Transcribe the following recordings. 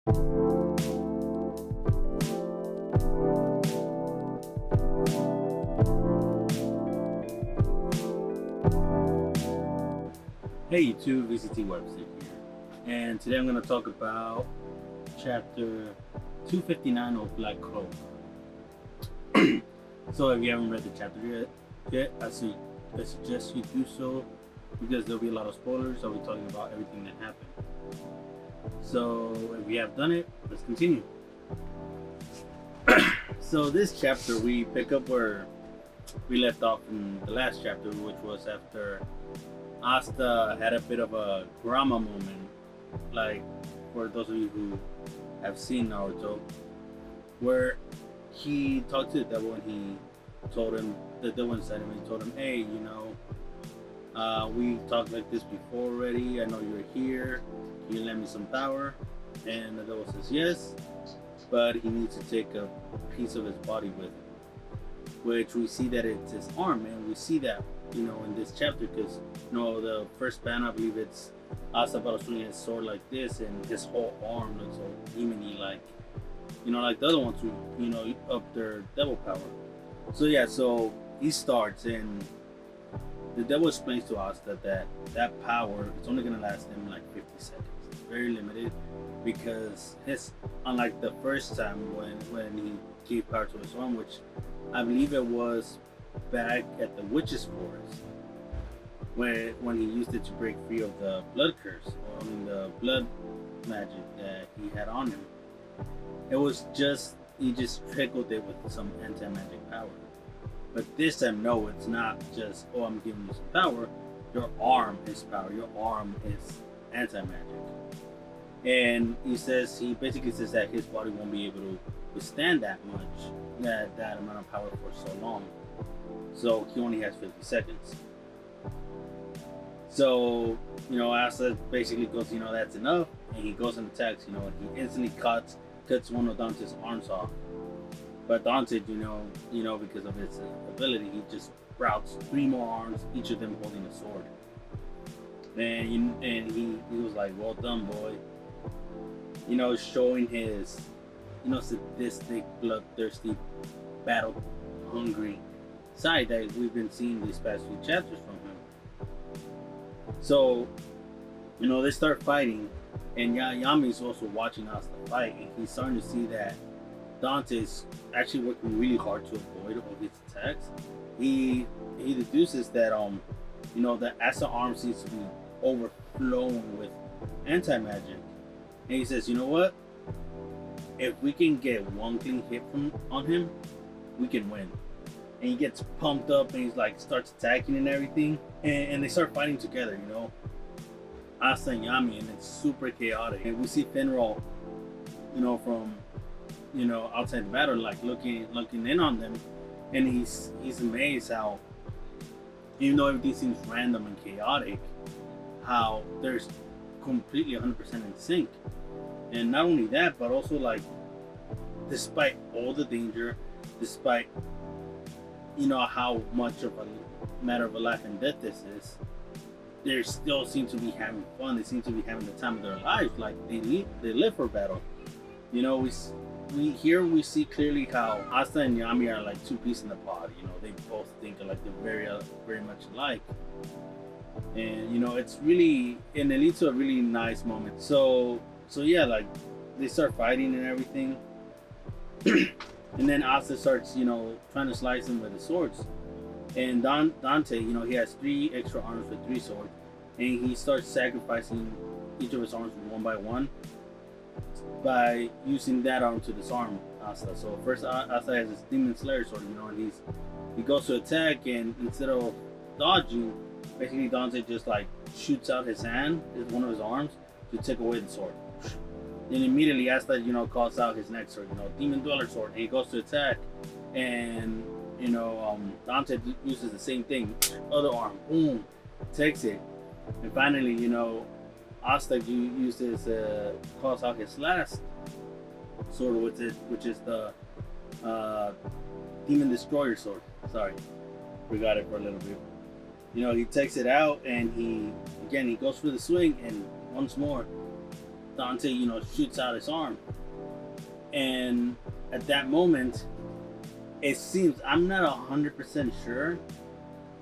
Hey YouTube, VCT Webster here, and today I'm going to talk about chapter 259 of Black Clover. So if you haven't read the chapter yet, I suggest you do so, because there'll be a lot of spoilers. I'll be talking about everything that happened. So if you have done it, let's continue. So this chapter, we pick up where we left off in the last chapter, which was after Asta had a bit of a drama moment, like for those of you who have seen Naruto, where he talked to the devil and he told him, the devil inside him, and he told him, hey, we talked like this before already, I know you're here, can you lend me some power? And the devil says yes, but he needs to take a piece of his body with him, which we see that it's his arm, and we see that in this chapter, because the first panel, I believe it's Asta swinging his sword like this, and his whole arm looks all demony, like like the other ones who up their devil power. So yeah, so he starts, and the devil explains to Asta that power, it's only gonna last him like 50 seconds. It's very limited, because unlike the first time when he gave power to his arm, which I believe it was back at the witch's forest, when he used it to break free of the blood curse, or the blood magic that he had on him. It was he just trickled it with some anti-magic power. But this time, no, it's not just, oh, I'm giving you some power. Your arm is power. Your arm is anti-magic. And he basically says that his body won't be able to withstand that amount of power for so long. So he only has 50 seconds. So, Asta basically goes, that's enough, and he goes and attacks, and he instantly cuts one of Dante's arms off. But Dante, because of his ability, he just routes 3 more arms, each of them holding a sword. And he was like, well done, boy. Showing his, sadistic, bloodthirsty, battle-hungry side that we've been seeing these past few chapters from him. So, they start fighting, and Yami's also watching Asta fight, and he's starting to see that Dante's actually working really hard to avoid all his attacks. He deduces that that Asta arm seems to be overflowing with anti-magic, and he says, you know what? If we can get one clean hit on him, we can win. And he gets pumped up, and he's like starts attacking and everything, and they start fighting together, Asta and Yami, and it's super chaotic. And we see Finral, from outside the battle, like looking in on them, and he's amazed how, even though everything seems random and chaotic, how they're completely 100% in sync. And not only that, but also, like, despite all the danger, despite how much of a matter of a life and death this is, they still seem to be having fun. They seem to be having the time of their lives. Like, they live for battle. We see clearly how Asta and Yami are like 2 peas in the pod. They both think like they're very very much alike, and it's really, and it leads to a really nice moment. So yeah, like, they start fighting and everything. And then Asta starts, trying to slice him with his swords. And Dante, he has 3 extra arms with 3 swords, and he starts sacrificing each of his arms one by one by using that arm to disarm Asta. So first, Asta has his Demon Slayer sword, and he goes to attack, and instead of dodging, basically Dante just like shoots out his hand, one of his arms, to take away the sword. Then immediately Asta, calls out his next sword, Demon Dweller sword, and he goes to attack, and Dante uses the same thing, other arm, boom, takes it, and finally, Asta uses calls out his last sword with it, which is the Demon Destroyer sword. Sorry, forgot it for a little bit. He takes it out, and he goes for the swing, and once more, Dante, shoots out his arm, and at that moment, it seems, I'm not 100% sure,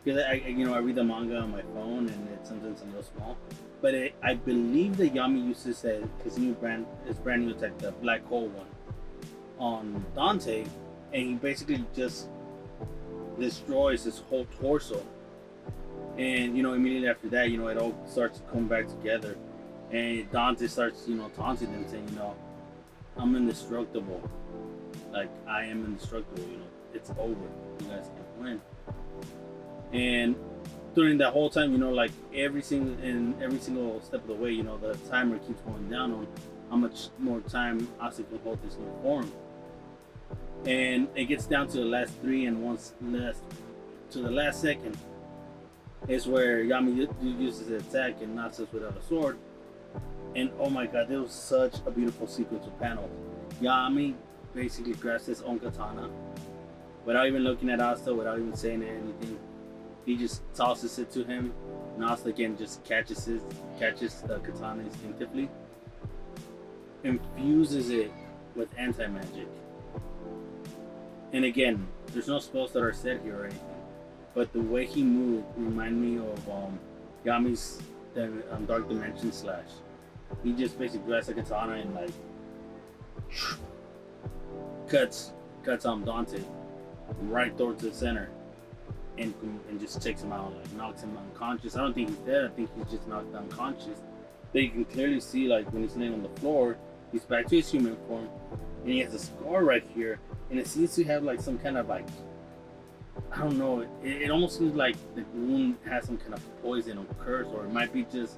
because I read the manga on my phone and it's sometimes a little small, but I believe that Yami uses his brand new attack, the black hole one, on Dante, and he basically just destroys his whole torso. And immediately after that, it all starts to come back together, and Dante starts taunting them, saying, I'm indestructible, like I am indestructible, it's over, you guys can't win. And during that whole time, like every single step of the way, the timer keeps going down on how much more time Asta can hold this new form. And it gets down to the last three, and to the last second is where Yami uses the attack and knocks us without a sword. And oh my god, there was such a beautiful sequence of panels. Yami basically grabs his own katana without even looking at Asta, without even saying anything. He just tosses it to him, and Asta again just catches the katana instinctively, infuses it with anti-magic. And again, there's no spells that are said here or anything, but the way he moved reminded me of Yami's Dark Dimension Slash. He just basically grabs a katana and like cuts Dante right towards the center, and just takes him out, like knocks him unconscious. I don't think he's dead. I think he's just knocked unconscious. But you can clearly see, like when he's laying on the floor, he's back to his human form, and he has a scar right here, and it seems to have like some kind of like, I don't know. It almost seems like the wound has some kind of poison or curse, or it might be just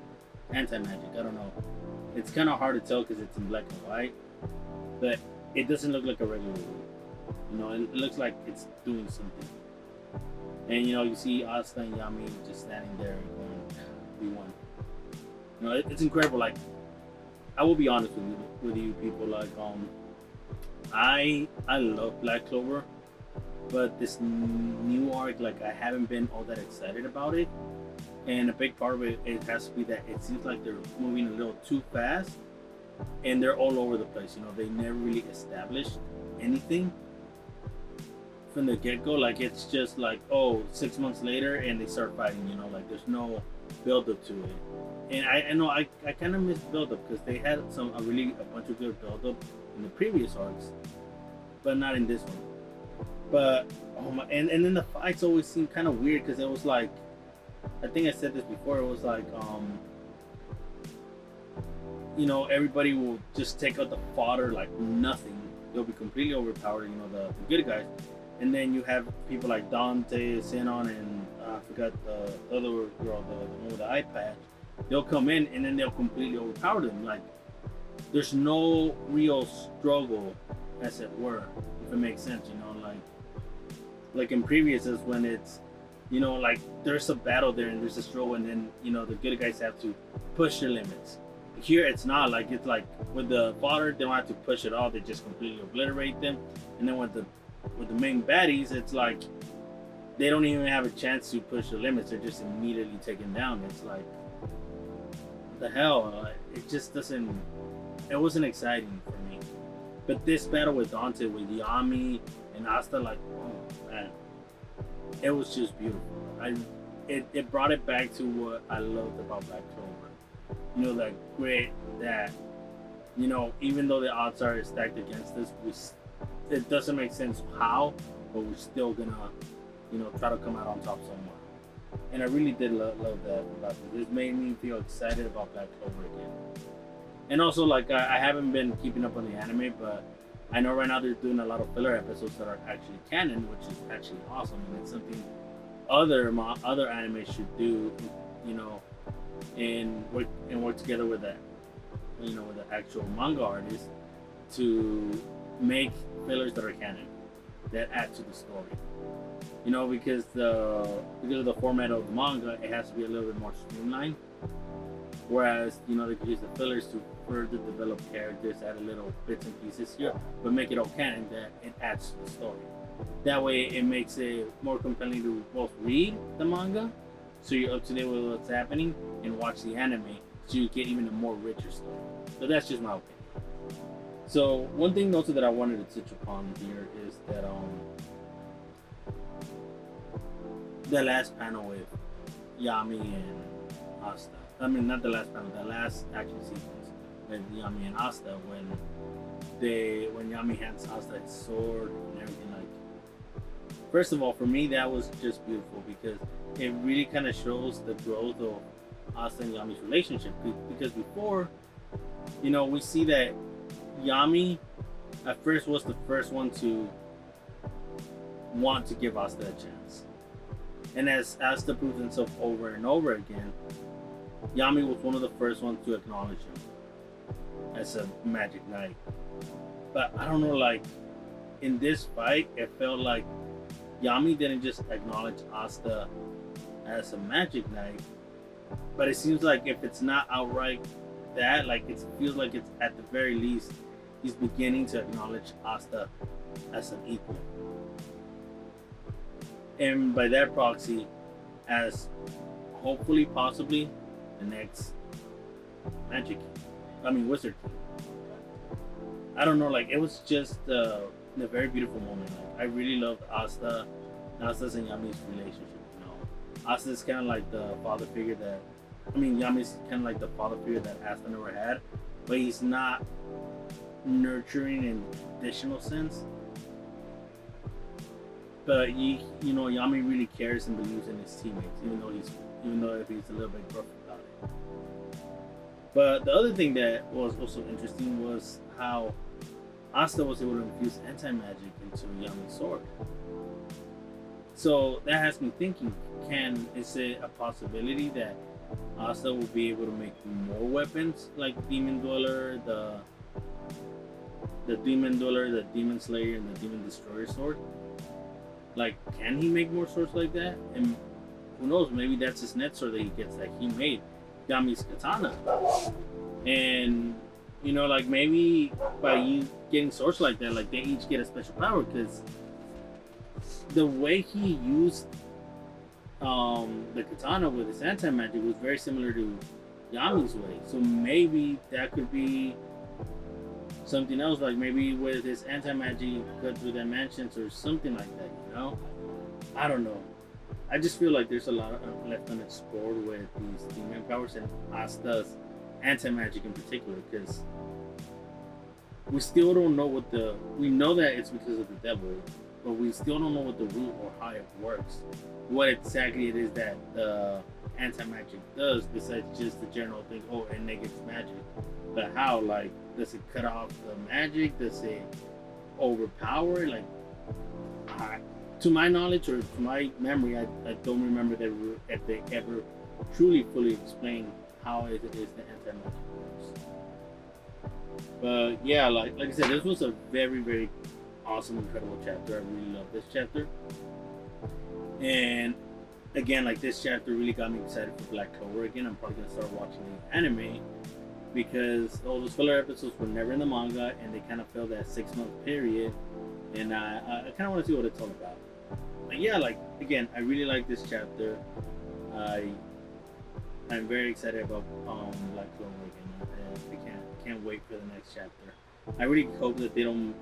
anti-magic. I don't know. It's kind of hard to tell because it's in black and white, but it doesn't look like a regular wound. It looks like it's doing something. And you see Asta and Yami just standing there going, "We won." It's incredible. Like, I will be honest with you people. Like, I love Black Clover, but this new arc, like, I haven't been all that excited about it. And a big part of it has to be that it seems like they're moving a little too fast, and they're all over the place. They never really established anything from the get-go. Like, it's just like, 6 months later and they start fighting. Like, there's no build-up to it. And I know I kind of miss build-up, because they had a bunch of good build-up in the previous arcs, but not in this one. But and then the fights always seem kind of weird, because it was like, I think I said this before, it was like everybody will just take out the fodder like nothing. They'll be completely overpowered, the good guys. And then you have people like Dante, Sinon, and I forgot the other girl, the one with the eye patch. They'll come in and then they'll completely overpower them. Like, there's no real struggle, as it were, if it makes sense. Like in previous is when it's, like there's a battle there and there's a struggle, and then the good guys have to push their limits. Here it's not like, it's like with the fodder, they don't have to push it all, they just completely obliterate them. And then with the main baddies, it's like they don't even have a chance to push the limits, they're just immediately taken down. It's like, what the hell? It just doesn't, it wasn't exciting for me. But this battle with Dante, with Yami and Asta, like, oh man, it was just beautiful. It brought it back to what I loved about Black Clover. That grit, that, even though the odds are stacked against us, it doesn't make sense how, but we're still gonna, try to come out on top somewhere. And I really did love that about this. It made me feel excited about Black Clover again. And also, like, I haven't been keeping up on the anime, but I know right now they're doing a lot of filler episodes that are actually canon, which is actually awesome. And it's something other anime should do, and work together with that, with the actual manga artist to make fillers that are canon, that add to the story. Because of the format of the manga, it has to be a little bit more streamlined. Whereas, they could use the fillers to further develop characters, add a little bits and pieces here, but make it all canon, that it adds to the story. That way it makes it more compelling to both read the manga, so you're up to date with what's happening, and watch the anime, so you get even a more richer story. So that's just my opinion. So one thing also that I wanted to touch upon here is that the last panel with Yami and Asta. I mean, not the last panel, the last action sequence with Yami and Asta when Yami hands Asta his sword and everything. Like, first of all, for me that was just beautiful because it really kind of shows the growth of Asta and Yami's relationship. Because before, we see that Yami at first was the first one to want to give Asta a chance. And as Asta proves himself over and over again, Yami was one of the first ones to acknowledge him as a magic knight. But I don't know, like, in this fight, it felt like Yami didn't just acknowledge Asta as a magic knight, but it seems like if it's not outright that, like, it feels like it's at the very least, he's beginning to acknowledge Asta as an equal. And by that proxy, as hopefully, possibly, the next wizard king. I don't know, like, it was just a very beautiful moment. Like, I really loved Asta's and Yami's relationship. Asta's kind of like the father figure Yami's kind of like the father figure that Asta never had, but he's not nurturing in traditional sense. But Yami really cares and believes in his teammates, even though if he's a little bit gruff about it. But the other thing that was also interesting was how Asta was able to infuse anti-magic into Yami's sword. So that has me thinking, is it a possibility that Asta will be able to make more weapons like Demon Dweller, the Demon Dweller, the Demon Slayer, and the Demon Destroyer sword? Like, can he make more swords like that? And who knows, maybe that's his net sword that he gets that he made, Yami's katana. And like, maybe by you getting swords like that, like, they each get a special power, because the way he used the katana with his anti-magic was very similar to Yami's way. So maybe that could be something else, like maybe with his anti-magic cut through dimensions or something like that, I don't know. I just feel like there's a lot left unexplored with these demon powers and Asta's anti-magic in particular, because we still don't know we know that it's because of the devil, but we still don't know what the root or how it works, what exactly it is that the anti-magic does, besides just the general thing, it negates magic. But how, like, does it cut off the magic? Does it overpower? Like, to my knowledge or to my memory, I don't remember if they ever truly fully explain how it is the anti-magic works. But yeah, like I said, this was a very, very awesome, incredible chapter. I really love this chapter. And again, like, this chapter really got me excited for Black Clover again. I'm probably gonna start watching the anime, because all those filler episodes were never in the manga, and they kind of filled that 6-month period, and I kind of want to see what it's all about. But yeah, like, again, I really like this chapter. I'm very excited about Black Clover again. I can't wait for the next chapter. I really hope that they don't,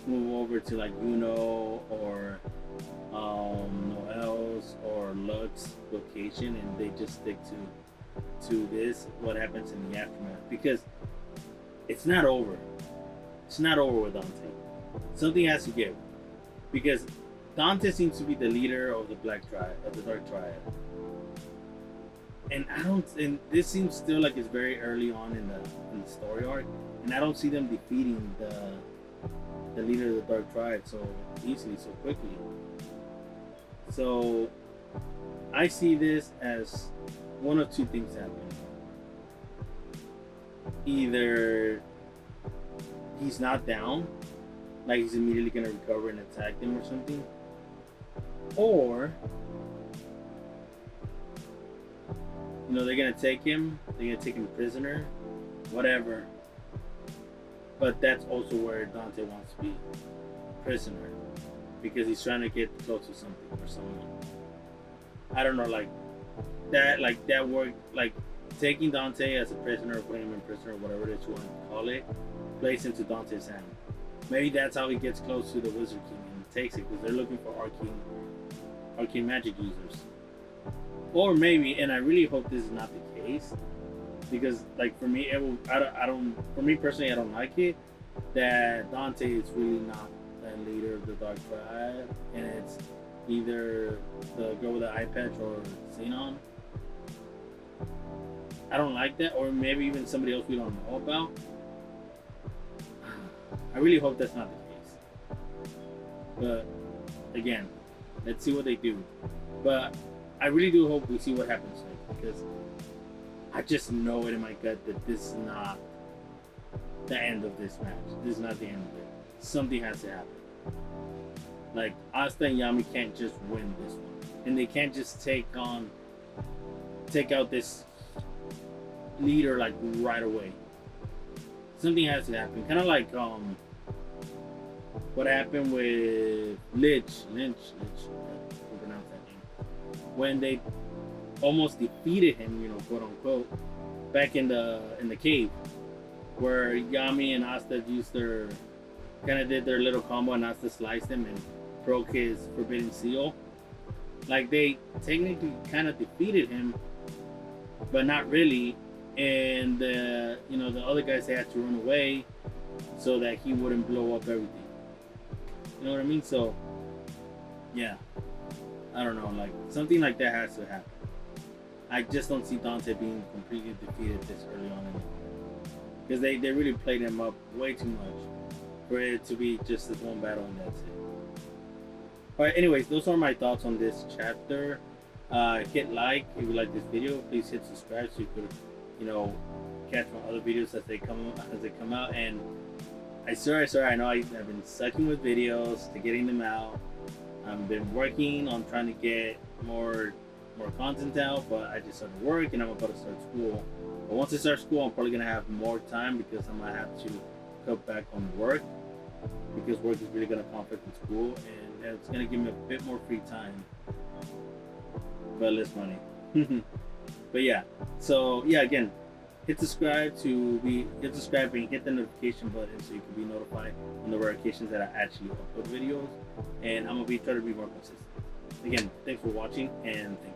move over to like Yuno or Noel's or Lux's location, and they just stick to this, what happens in the aftermath, because it's not over. It's not over with Dante. Something has to give, because Dante seems to be the leader of the Black Triad, of the Dark Triad, and this seems still like it's very early on in the story arc, and I don't see them defeating the leader of the Dark Triad so easily, so quickly. So I see this as one of two things happening. Either he's not down, like he's immediately gonna recover and attack them or something, or they're gonna take him prisoner, whatever. But that's also where Dante wants to be, prisoner, because he's trying to get close to something or someone. I don't know, like that work, like taking Dante as a prisoner, or putting him in prison, or whatever it is you want to call it, plays into Dante's hand. Maybe that's how he gets close to the Wizard King and takes it, because they're looking for arcane magic users. Or maybe, and I really hope this is not the case, because like for me, for me personally, I don't like it that Dante is really not the leader of the Dark Triad, and it's either the girl with the eye patch or Xenon. I don't like that, or maybe even somebody else we don't know about. I really hope that's not the case. But again, let's see what they do. But I really do hope we see what happens next, because I just know it in my gut that this is not the end of this match. This is not the end of it. Something has to happen. Like, Asta and Yami can't just win this one, and they can't just take out this leader like right away. Something has to happen. Kind of like what happened with Lynch, I can't pronounce that name, when they almost defeated him, you know, quote unquote, back in the cave, where Yami and Asta did their little combo, and Asta sliced him and broke his forbidden seal. Like, they technically kind of defeated him, but not really. And the other guys, they had to run away so that he wouldn't blow up everything. You know what I mean? So yeah, I don't know, like something like that has to happen. I just don't see Dante being completely defeated this early on anymore, because they really played him up way too much for it to be just this one battle and that's it. Alright, anyways, those are my thoughts on this chapter. Hit like if you like this video. Please hit subscribe so you could, catch my other videos as they come out. And I swear, I know I've been sucking with videos to getting them out. I've been working on trying to get more content out, but I just started work and I'm about to start school. But once I start school, I'm probably gonna have more time, because I might have to cut back on work, because work is really gonna conflict with school, and it's gonna give me a bit more free time, but less money. But yeah, so yeah, again, hit subscribe and hit the notification button so you can be notified on the rare occasions that I actually upload videos, and I'm gonna try to be more consistent. Again, thanks for watching, and thank you.